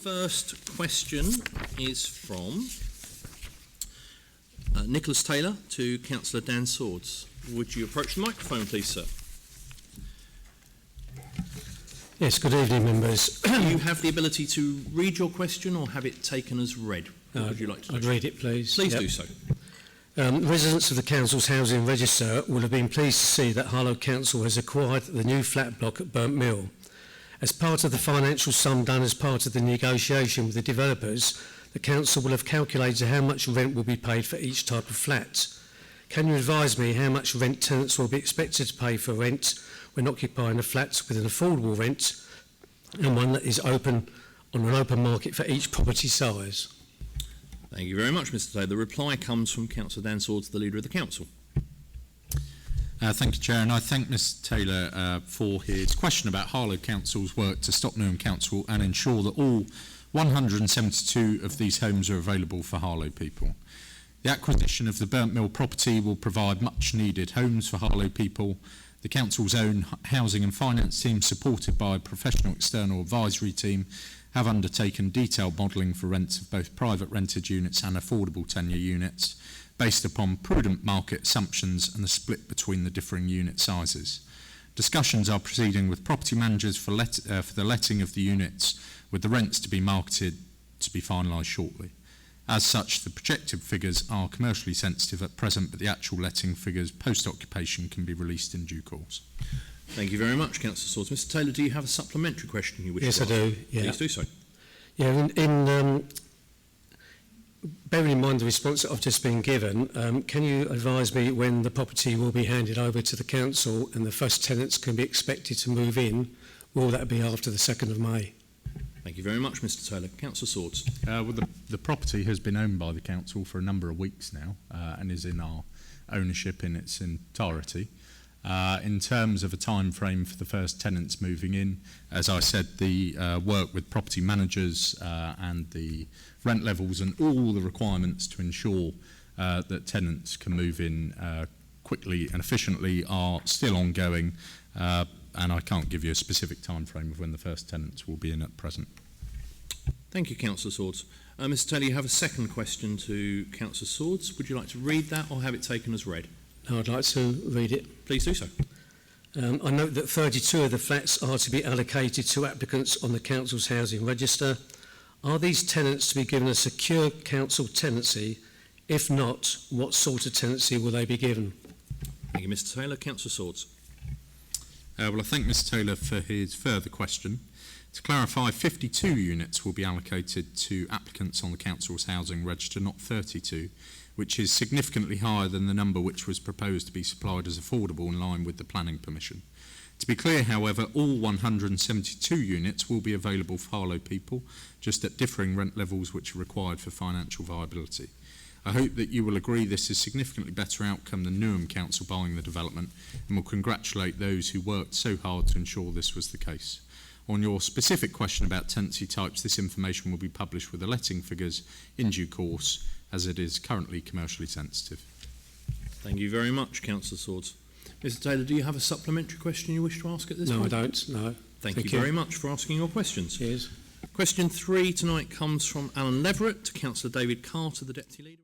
first question is from Nicholas Taylor to Councillor Dan Swords. Would you approach the microphone, please, sir? Yes, good evening, members. Do you have the ability to read your question or have it taken as read? What would you like to do? I'd read it, please. Please do so. Residents of the Council's Housing Register will have been pleased to see that Harlow Council has acquired the new flat block at Burnt Mill. As part of the financial sum done as part of the negotiation with the developers, the Council will have calculated how much rent will be paid for each type of flat. Can you advise me how much rent tenants will be expected to pay for rent when occupying a flat with an affordable rent and one that is open on an open market for each property size? Thank you very much, Mr. Taylor. The reply comes from Councillor Dan Swords, the Leader of the Council. Thank you, Chair, and I thank Mr Taylor for his question about Harlow Council's work to stop Newham Council and ensure that all 172 of these homes are available for Harlow people. The acquisition of the Burnt Mill property will provide much needed homes for Harlow people. The Council's own housing and finance team, supported by a professional external advisory team, have undertaken detailed modelling for rents of both private rented units and affordable tenure units, based upon prudent market assumptions and the split between the differing unit sizes. Discussions are proceeding with property managers for the letting of the units, with the rents to be marketed to be finalised shortly. As such, the projected figures are commercially sensitive at present, but the actual letting figures post-occupation can be released in due course. Thank you very much, Councillor Swords. Mr Taylor, do you have a supplementary question you wish to ask? Yes, I do. Yeah. Please do so. Yeah, bearing in mind the response that I've just been given, can you advise me when the property will be handed over to the Council and the first tenants can be expected to move in? Will that be after the 2nd of May? Thank you very much, Mr Taylor. Councillor Swords. Well, the property has been owned by the Council for a number of weeks now and is in our ownership in its entirety. In terms of a time frame for the first tenants moving in, as I said, the work with property managers and the rent levels and all the requirements to ensure that tenants can move in quickly and efficiently are still ongoing, and I can't give you a specific time frame of when the first tenants will be in at present. Thank you, Councillor Swords. Mr Taylor, you have a second question to Councillor Swords. Would you like to read that or have it taken as read? No, I'd like to read it. Please do so. I note that 32 of the flats are to be allocated to applicants on the Council's Housing Register. Are these tenants to be given a secure council tenancy? If not, what sort of tenancy will they be given? Thank you, Mr Taylor. Councillor Swords. Well, I thank Mr Taylor for his further question. To clarify, 52 units will be allocated to applicants on the Council's Housing Register, not 32, which is significantly higher than the number which was proposed to be supplied as affordable in line with the planning permission. To be clear, however, all 172 units will be available for Harlow people, just at differing rent levels which are required for financial viability. I hope that you will agree this is a significantly better outcome than Newham Council buying the development, and will congratulate those who worked so hard to ensure this was the case. On your specific question about tenancy types, this information will be published with the letting figures in due course, as it is currently commercially sensitive. Thank you very much, Councillor Swords. Mr Taylor, do you have a supplementary question you wish to ask at this point? No, I don't. No. Thank you very much for asking your questions. Cheers. Question 3 tonight comes from Alan Leverett to Councillor David Carter, the Deputy Leader.